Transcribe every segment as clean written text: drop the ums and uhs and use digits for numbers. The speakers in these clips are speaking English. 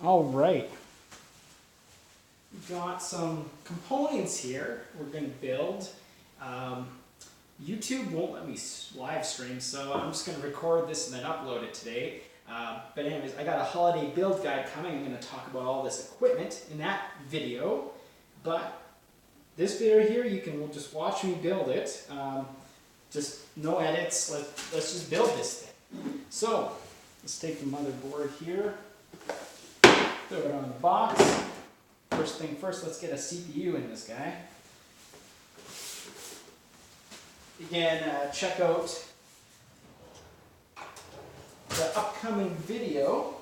All right. We've got some components here we're going to build. YouTube won't let me live stream, so I'm just going to record this and then upload it today. But anyways, I got a holiday build guide coming. I'm going to talk about all this equipment in that video. But this video here, you can just watch me build it. Just no edits. Let's just build this thing. So let's take the motherboard here, throw it on the box. First thing first, let's get a CPU in this guy. Again, check out the upcoming video,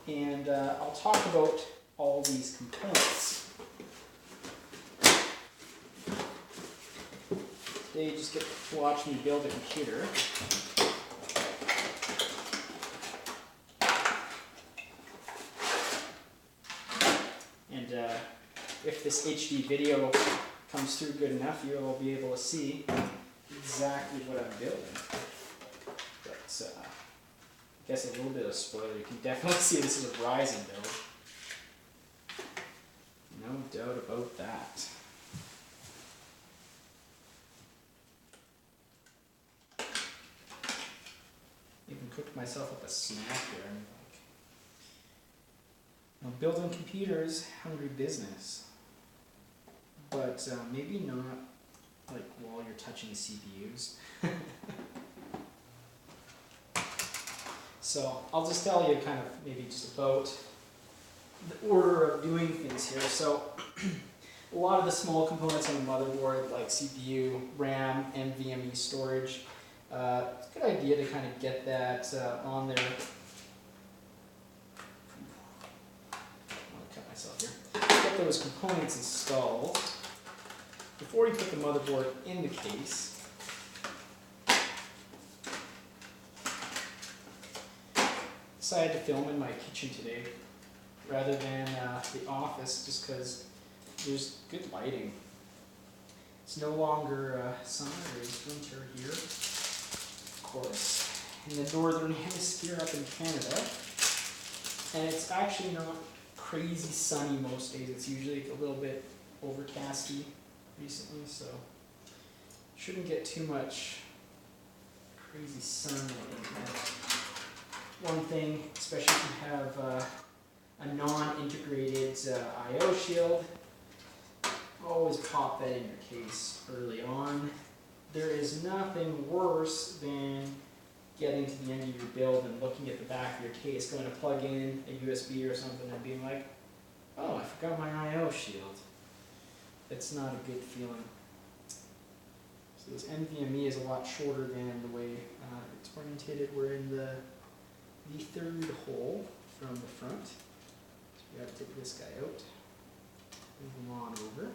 and I'll talk about all these components. Today, you just get to watch me build a computer. And if this HD video comes through good enough, you'll be able to see exactly what I'm building. But I guess a little bit of spoiler, you can definitely see this is a Ryzen build. No doubt about that. Even cooked myself up a snack there. Now, building computers, hungry business. But maybe not like while you're touching CPUs. So I'll just tell you kind of maybe just about the order of doing things here. So a lot of the small components on the motherboard, like CPU, RAM, NVMe storage, it's a good idea to kind of get that on there. I'll cut myself here. Get those components installed before you put the motherboard in the case. Decided to film in my kitchen today rather than the office, just because there's good lighting. It's no longer summer, it's winter here, of course, in the northern hemisphere up in Canada. And it's actually not crazy sunny most days. It's usually a little bit overcasty recently, so shouldn't get too much crazy sunlight in here. One thing, especially if you have a non-integrated I/O shield, always pop that in your case early on. There is nothing worse than getting to the end of your build and looking at the back of your case, going to plug in a USB or something and being like, oh, I forgot my I/O shield. It's not a good feeling. So this NVMe is a lot shorter than the way it's orientated. We're in the third hole from the front. So we have to take this guy out. Move him on over.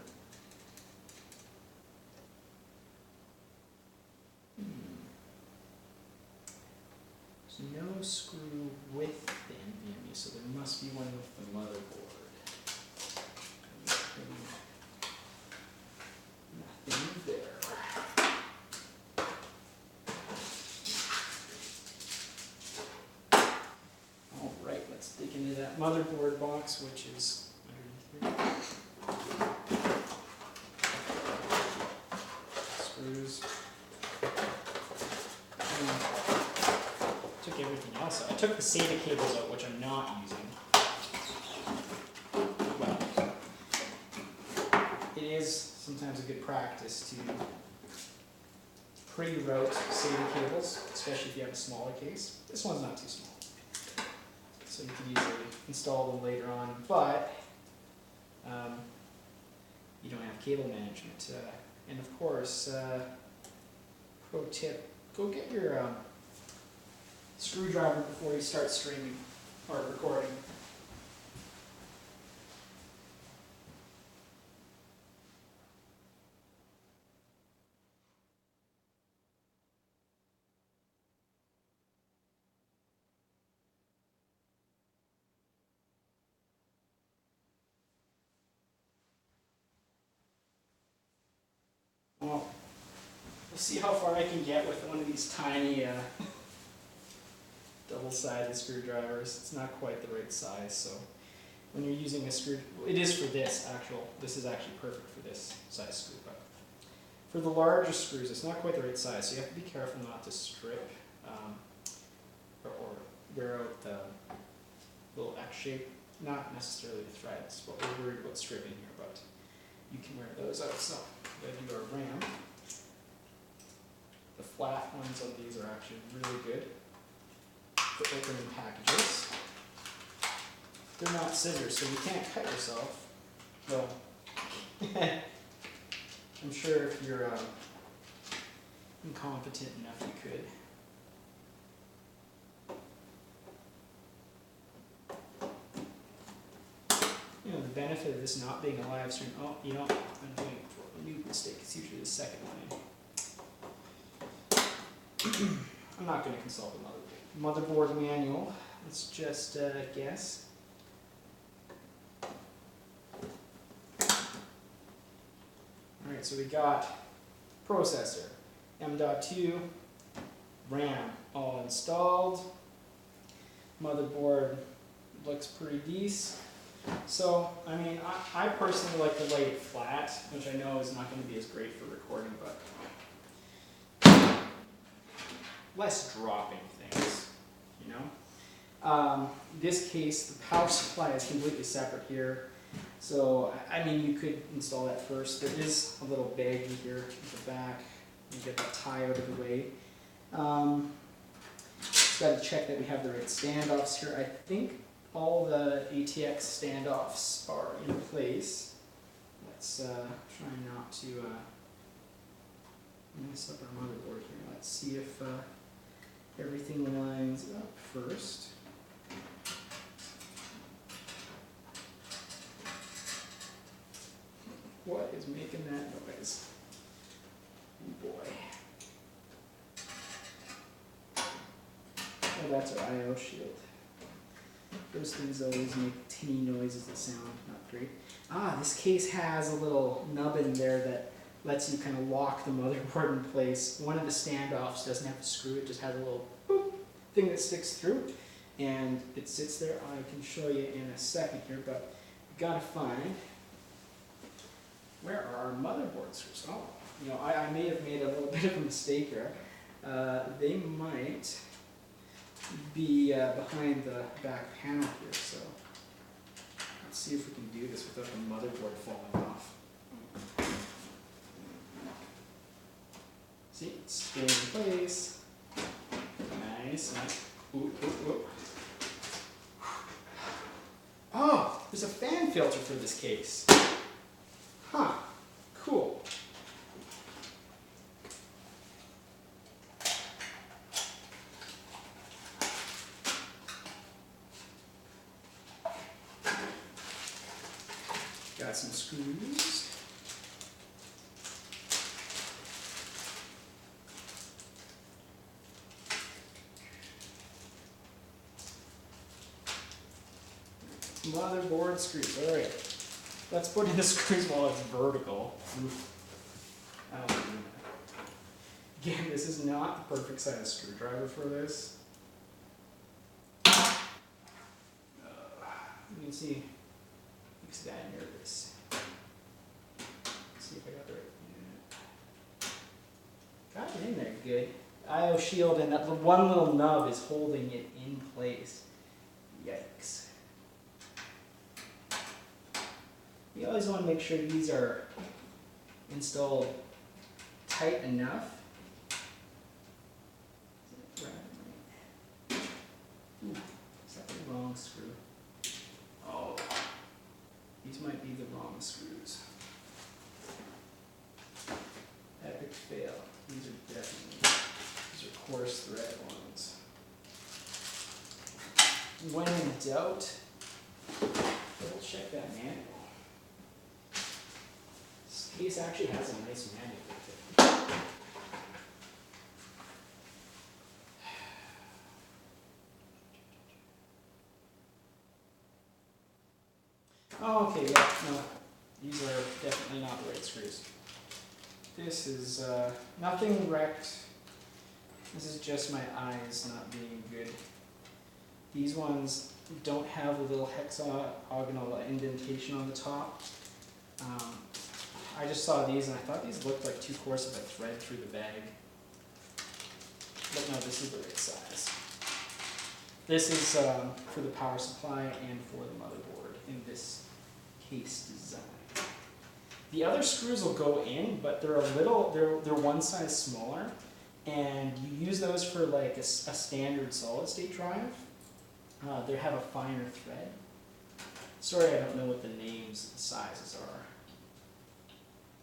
There's no screw with the NVMe, so there must be one with the motherboard. Nothing there. All right, let's dig into that motherboard box, which is underneath here. Screws. Took everything else out. I took the SATA cables out, which I'm not using. Well, it is sometimes a good practice to pre-route SATA cables, especially if you have a smaller case. This one's not too small, so you can easily install them later on, but you don't have cable management. And of course, pro tip, go get your screwdriver before you start streaming or recording. Well, we'll see how far I can get with one of these tiny double double-sided screwdrivers. It's not quite the right size, so when you're using a screw, it is for this is actually perfect for this size screw, but for the larger screws, it's not quite the right size, so you have to be careful not to strip or wear out the little X shape. Not necessarily the threads, but we're worried about stripping here, but you can wear those out. So we're going to do our ram. The flat ones on these are actually really good for opening packages. They're not scissors, so you can't cut yourself. Well, I'm sure if you're incompetent enough, you could. You know, the benefit of this not being a live stream, I'm doing a new mistake, it's usually the second one. I'm not going to consult the motherboard manual, let's just guess. Alright, so we got processor, M.2, RAM all installed, motherboard looks pretty decent. So, I mean, I personally like to lay it flat, which I know is not going to be as great for recording, but less dropping things, you know? This case, the power supply is completely separate here. So, I mean, you could install that first. There is a little baggie here at the back. You get that tie out of the way. Just got to check that we have the right standoffs here. I think all the ATX standoffs are in place. Let's try not to mess up our motherboard here. Let's see if everything lines up first. What is making that noise? Oh boy. Oh, that's our I/O shield. Those things always make tinny noises that sound not great. This case has a little nub in there that lets you kind of lock the motherboard in place. One of the standoffs doesn't have a screw, it just has a little boop thing that sticks through. And it sits there. I can show you in a second here, but we gotta find, where are our motherboard screws? Oh, you know, I may have made a little bit of a mistake here. They might be behind the back panel here, so let's see if we can do this without the motherboard falling off. See, it's staying in place. Nice, nice. Ooh, ooh, ooh. Oh, there's a fan filter for this case. Huh, cool. Got some screws. Motherboard screws. All right. Let's put in the screws while it's vertical. Oof. I don't do that. Again, this is not the perfect size screwdriver for this. You can see. Mix that in here. This. Let's see if I got the right. Yeah. Got it in there good. I/O shield, and that one little nub is holding it in place. Yikes. You always want to make sure these are installed tight enough. Ooh, is that the wrong screw? Oh, these might be the wrong screws. Epic fail. These are coarse thread ones. When in doubt, double check that manual. This case actually has a nice manual with it. Oh, okay, yeah, no, these are definitely not the right screws. This is nothing wrecked. This is just my eyes not being good. These ones don't have a little hexagonal indentation on the top. I just saw these and I thought these looked like too coarse of a thread through the bag. But no, this is the right size. This is for the power supply and for the motherboard in this case design. The other screws will go in, but they're they're one size smaller, and you use those for like a standard solid state drive. They have a finer thread. Sorry, I don't know what the names, the sizes are.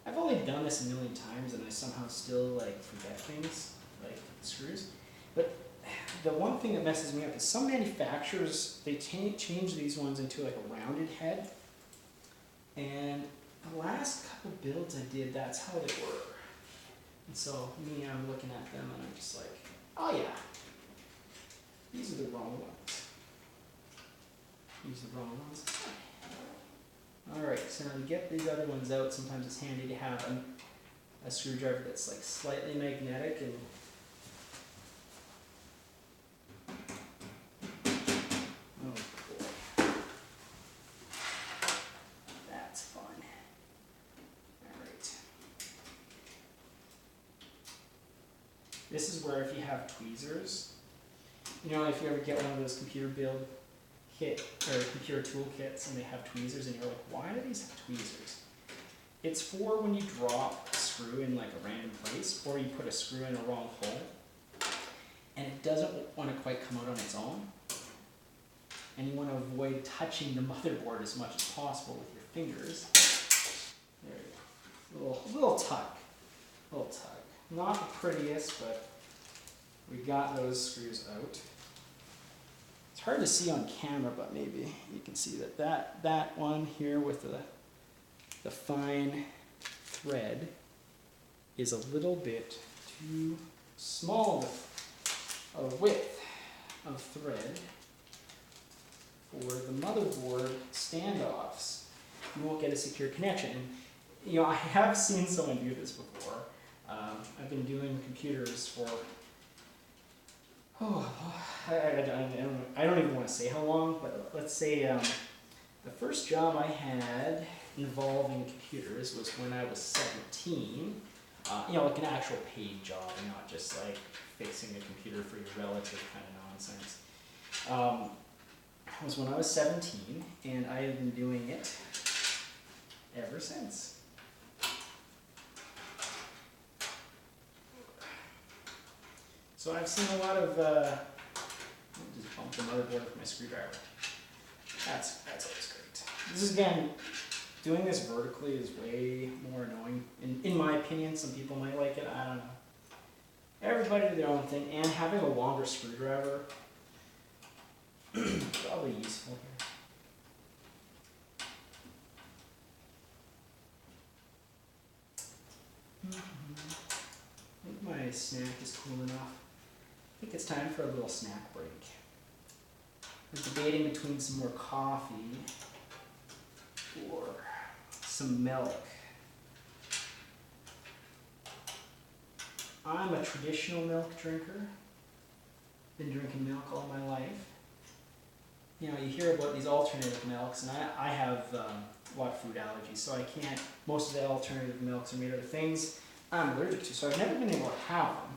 I've only done this a million times, and I somehow still like forget things like screws. But the one thing that messes me up is some manufacturers, they change these ones into like a rounded head, and the last couple builds I did, that's how they were. And so me, I'm looking at them and I'm just like, oh yeah, these are the wrong ones. These are the wrong ones. Alright, so now to get these other ones out, sometimes it's handy to have a screwdriver that's like slightly magnetic and oh boy. That's fun. Alright. This is where if you have tweezers, you know, if you ever get one of those computer build kit or computer tool kits and they have tweezers and you're like, why do these have tweezers? It's for when you drop a screw in like a random place, or you put a screw in a wrong hole and it doesn't want to quite come out on its own, and you want to avoid touching the motherboard as much as possible with your fingers. There you go. Little tug. Little tug. Not the prettiest, but we got those screws out. It's hard to see on camera, but maybe you can see that one here with the fine thread is a little bit too small a width of thread for the motherboard standoffs. You won't get a secure connection. And, you know, I have seen someone do this before. I've been doing computers for I don't even want to say how long, but let's say the first job I had involving computers was when I was 17. You know, like an actual paid job, not just like fixing a computer for your relative kind of nonsense. It was when I was 17, and I have been doing it ever since. So I've seen a lot of, I'll just bump the motherboard with my screwdriver. That's always great. This is, again, doing this vertically is way more annoying. In my opinion, some people might like it, I don't know. Everybody do their own thing, and having a longer screwdriver, probably useful here. I think my snack is cool enough. I think it's time for a little snack break. I was debating between some more coffee or some milk. I'm a traditional milk drinker. Been drinking milk all my life. You know, you hear about these alternative milks, and I have a lot of food allergies, so I can't, most of the alternative milks are made out of things I'm allergic to, so I've never been able to have them.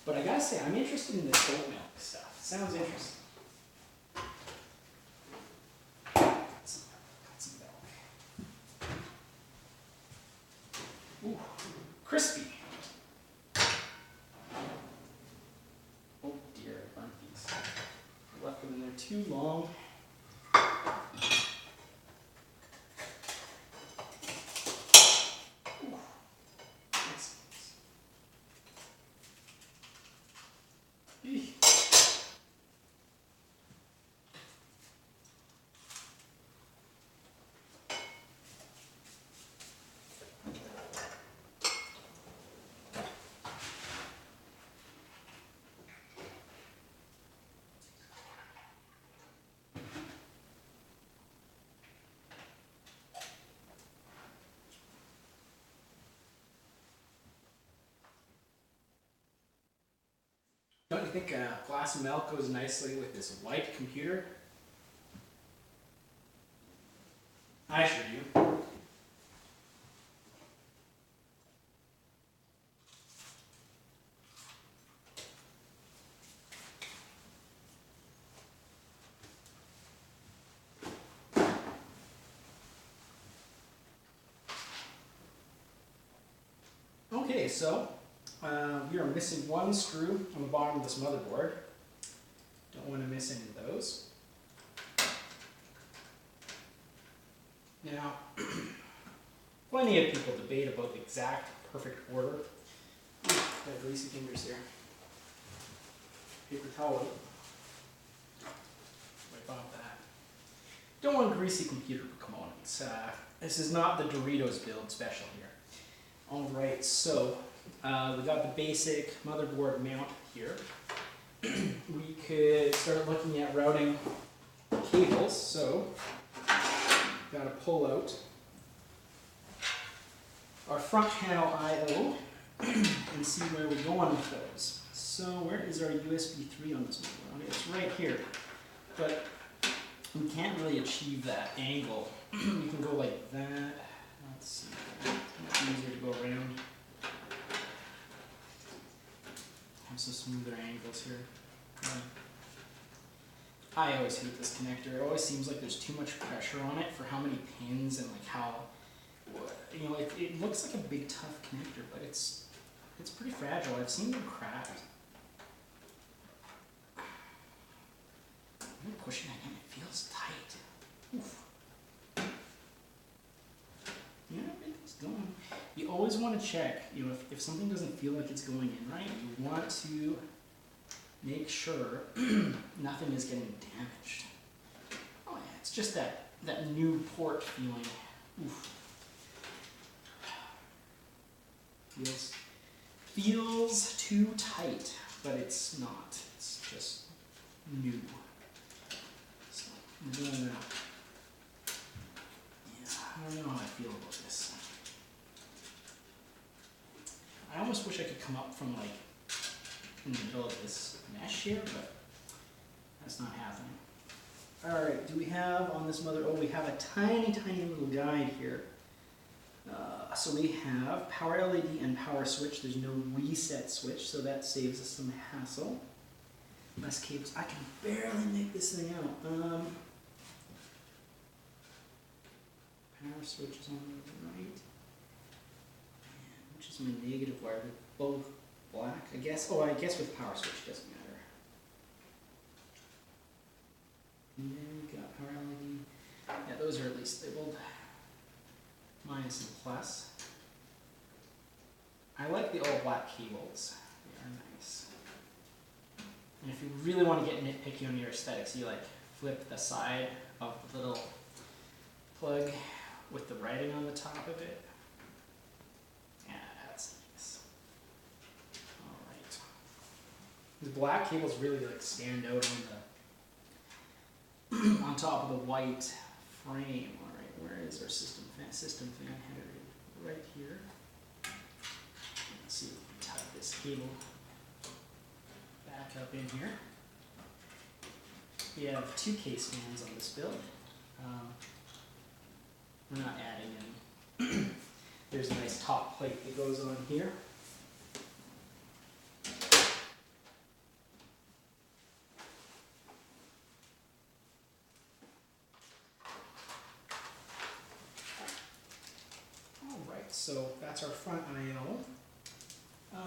But I gotta say, I'm interested in this oat milk stuff. Sounds interesting. Got some milk. Ooh, crispy. Oh dear, I burnt these. I left them in there too long. Don't you think a glass of milk goes nicely with this white computer? I sure do. Okay, so we are missing one screw on the bottom of this motherboard. Don't want to miss any of those. Now, plenty of people debate about the exact perfect order. Ooh, got greasy fingers here. Paper towel. Wipe off that. Don't want a greasy computer components. This is not the Doritos build special here. Alright, so we got the basic motherboard mount here. We could start looking at routing cables, so got to pull out our front panel I/O and see where we're going with those. So where is our USB 3 on this motherboard? It's right here, but we can't really achieve that angle. You can go like that. Let's see. It's much easier to go around. Have some smoother angles here. I always hate this connector. It always seems like there's too much pressure on it for how many pins and like how, you know, it looks like a big tough connector, but it's pretty fragile. I've seen them cracked. I'm pushing it in, it feels tight. Oof. Yeah, it's going. You always want to check, you know, if something doesn't feel like it's going in right, you want to make sure nothing is getting damaged. Oh yeah, it's just that new port feeling. Oof. Feels too tight, but it's not. It's just new. So I'm doing that. Yeah, I don't know how I feel about this. I almost wish I could come up from like in the middle of this mesh here, but that's not happening. Alright, do we have on this mother, we have a tiny little guide here. So we have power LED and power switch. There's no reset switch, so that saves us some hassle. Less cables. I can barely make this thing out. Power switch is on the right. Which is my negative wire? They're both black, I guess. Oh, I guess with power switch it doesn't matter. And then we got power LED. Yeah, those are at least labeled. Minus and plus. I like the all black cables. They are nice. And if you really want to get nitpicky on your aesthetics, you like flip the side of the little plug with the writing on the top of it. Yeah, that's nice. Alright. The black cables really like stand out on the on top of the white frame. Alright, where is our system fan? System fan header right here. Let's see if we can tuck this cable back up in here. We have 2 case fans on this build. We're not adding any. There's a nice top plate that goes on here. Alright, so that's our front I/O. I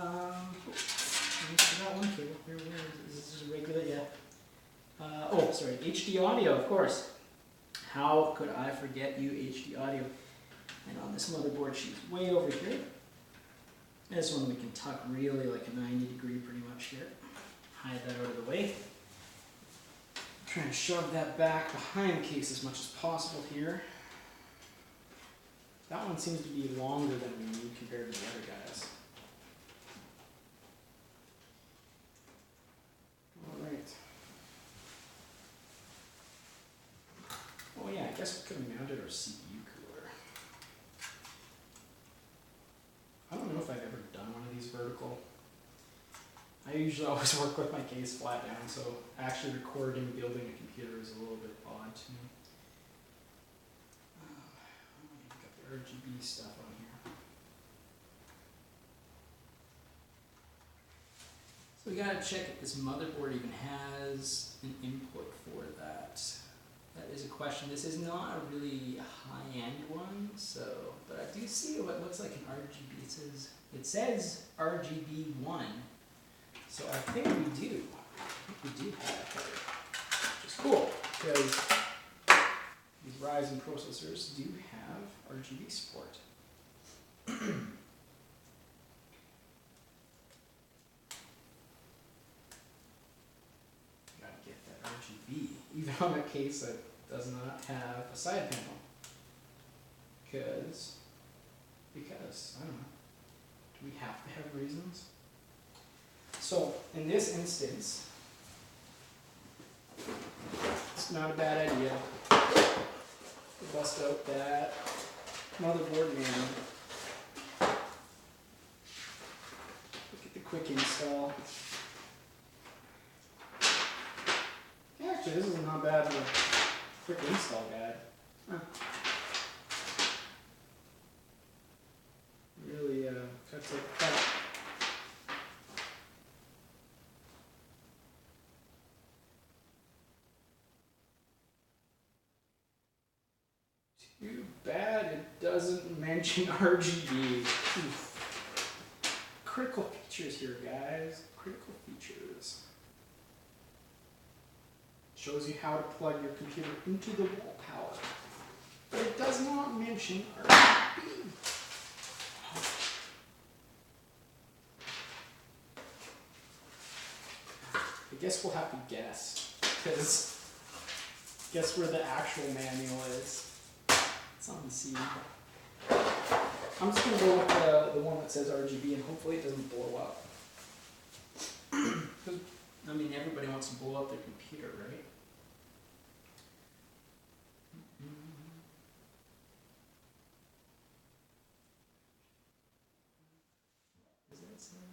forgot one cable. Where is it? Is this a regular? Yeah. Oh, sorry. HD audio, of course. How could I forget you, HD audio? And on this motherboard, she's way over here. This one we can tuck really like a 90 degree pretty much here. Hide that out of the way. Try and shove that back behind the case as much as possible here. That one seems to be longer than we need compared to the other guys. Alright. Oh yeah, I guess we could have mounted our CPU cooler. I don't know if I've ever done one of these vertical. I usually always work with my case flat down, so actually recording building a computer is a little bit odd to me. Got the RGB stuff on here. So we gotta check if this motherboard even has an input for that. That is a question. This is not a really high-end one, so, but I do see what looks like an RGB. It says RGB1, so I think we do. I think we do have that, which is cool because these Ryzen processors do have RGB support. RGB, even on a case that does not have a side panel. Because, I don't know, do we have to have reasons? So, in this instance, it's not a bad idea to bust out that motherboard manual. Look at the quick install. Actually, this is not bad of a quick install guide. Huh. Really cuts it cut. Too bad it doesn't mention RGB. Oof. Critical features here, guys. Critical features. Shows you how to plug your computer into the wall power. But it does not mention RGB. I guess we'll have to guess, because guess where the actual manual is. It's on the CD. I'm just going to go with the one that says RGB, and hopefully it doesn't blow up. I mean, everybody wants to blow up their computer, right? Does that say?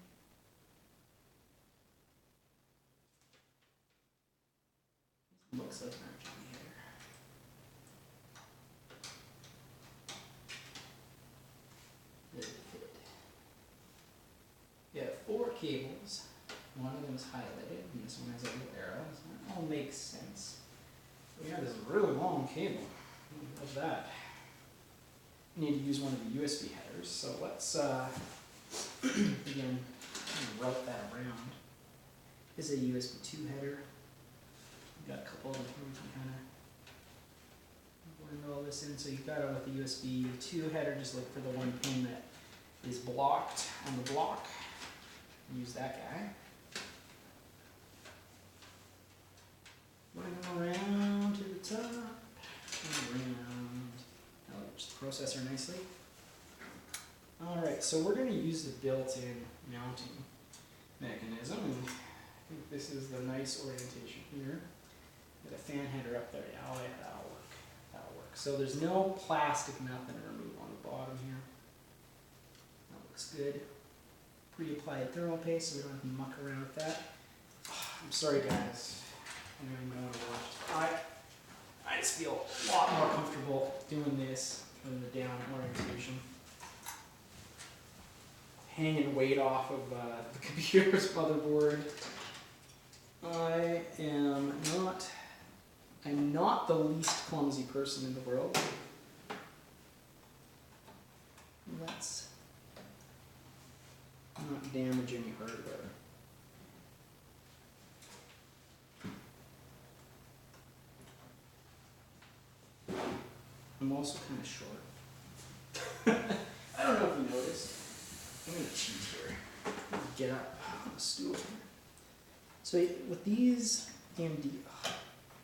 Looks like an RGB header. Did it fit? Yeah, 4 cables. One of them is highlighted, and this one has a little arrow, so that all makes sense. We have this really long cable. Love that. We need to use one of the USB headers, so let's again route that around. This is a USB 2 header. We've got a couple of them here we can kind of blend all this in. So you've got it with the USB 2 header, just look for the one pin that is blocked on the block. Use that guy. Around to the top, and around. That works the processor nicely. Alright, so we're going to use the built-in mounting mechanism, and I think this is the nice orientation here. Got a fan header up there. Yeah, oh yeah, that'll work. That'll work. So there's no plastic nothing to remove on the bottom here. That looks good. Pre-applied thermal paste, so we don't have to muck around with that. I'm sorry, guys. I don't even know what to watch. I just feel a lot more comfortable doing this than the down orientation. Hanging weight off of the computer's motherboard. I'm not the least clumsy person in the world. Let's not damage any hardware. I'm also kind of short. I don't know if you noticed. I'm going to cheat here. Get up on the stool here. So with these AMD,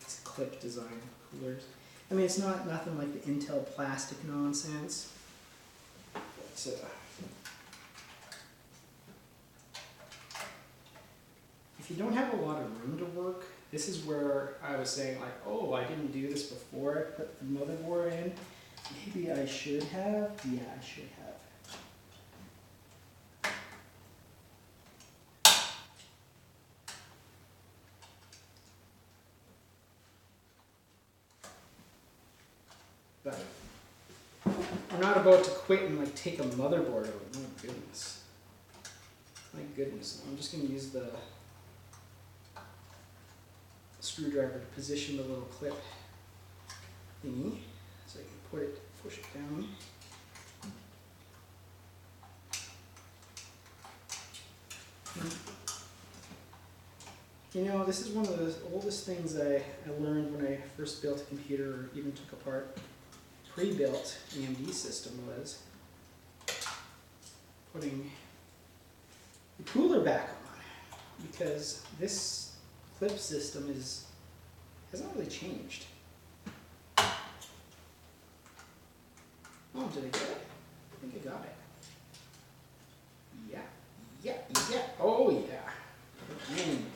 it's a click design coolers. I mean, it's nothing like the Intel plastic nonsense. But, if you don't have a lot of room to work, this is where I was saying like, oh, I didn't do this before I put the motherboard in. Maybe I should have. Yeah, I should have. But I'm not about to quit and like take a motherboard out. My goodness. My goodness. I'm just going to use the screwdriver to position the little clip thingy so I can push it down. You know, this is one of the oldest things I learned when I first built a computer or even took apart pre-built AMD system was putting the cooler back on, because this clip system hasn't really changed. Oh, did I get it? I think I got it. Yeah. Oh yeah. Man.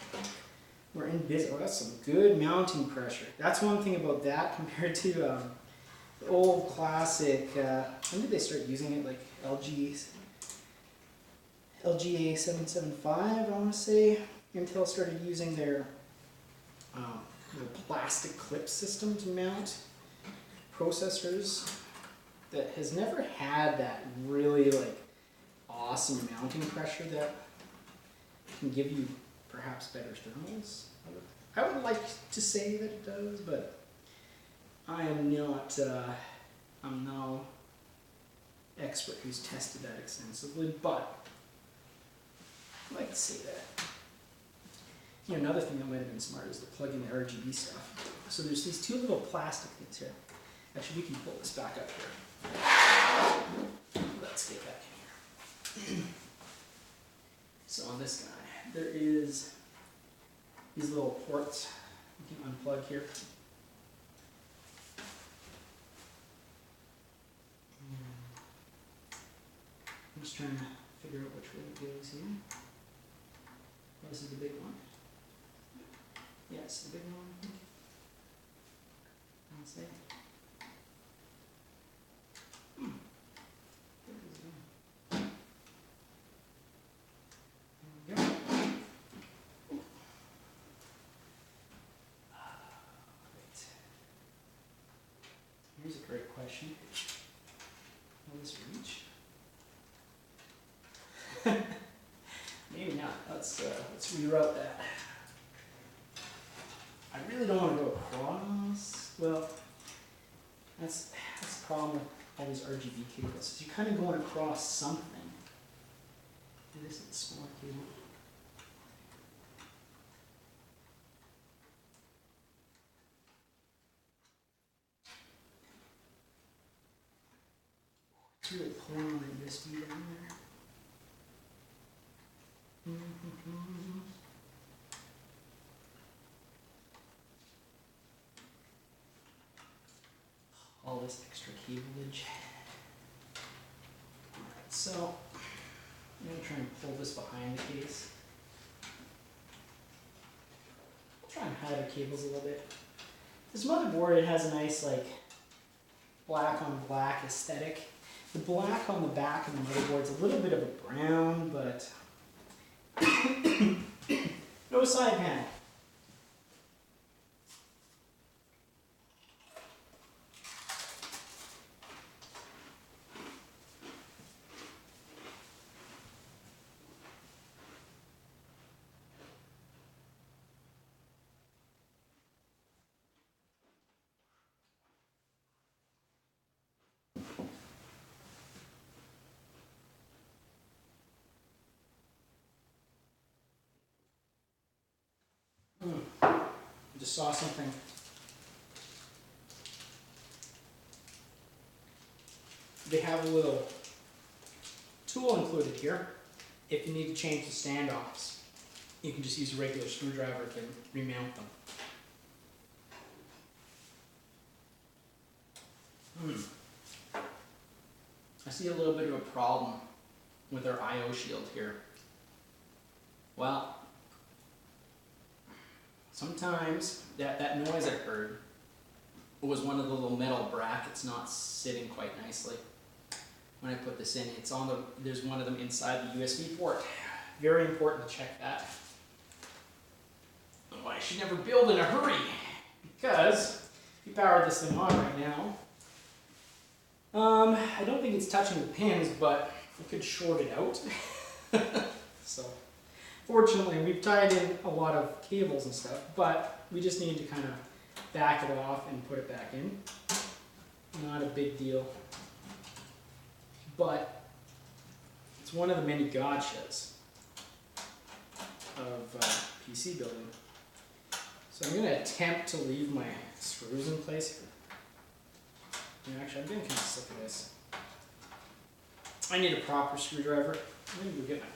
We're in business. Oh, that's some good mounting pressure. That's one thing about that compared to the old classic. When did they start using it? Like LGA 775, I want to say. Intel started using their plastic clip system to mount processors. That has never had that really like awesome mounting pressure that can give you perhaps better thermals. I would like to say that it does, but I am not. I'm no expert who's tested that extensively, but I'd like to say that. You know, another thing that might have been smart is to plug in the RGB stuff. So there's these two little plastic things here. Actually, we can pull this back up here. Let's get back in here. So on this guy, there is these little ports you can unplug here. I'm just trying to figure out which way it goes here. Oh, this is the big one. Yeah, it's the big one, I think. I'll say. There we go. Great. Here's a great question. Will this reach? Maybe not. Let's reroute that. I really don't want to go across. Well, that's the problem with all these RGB cables. You're kind of going across something. This is a small cable. It's really pulling on the USB down there. All this extra cableage. Alright, so I'm going to try and pull this behind the case. I'll try and hide the cables a little bit. This motherboard, it has a nice like black on black aesthetic. The black on the back of the motherboard's a little bit of a brown, but no side panel. I just saw something. They have a little tool included here. If you need to change the standoffs, you can just use a regular screwdriver to remount them. I see a little bit of a problem with our I/O shield here. Well, sometimes that noise I heard was one of the little metal brackets not sitting quite nicely. When I put this in, it's on there's one of them inside the USB port. Very important to check that. Oh, I should never build in a hurry, because if you power this thing on right now, I don't think it's touching the pins, but it could short it out. So, fortunately, we've tied in a lot of cables and stuff, but we just need to kind of back it off and put it back in. Not a big deal. But it's one of the many gotchas of PC building. So I'm going to attempt to leave my screws in place here. Actually, I'm getting kind of sick of this. I need a proper screwdriver. I'm going to go get my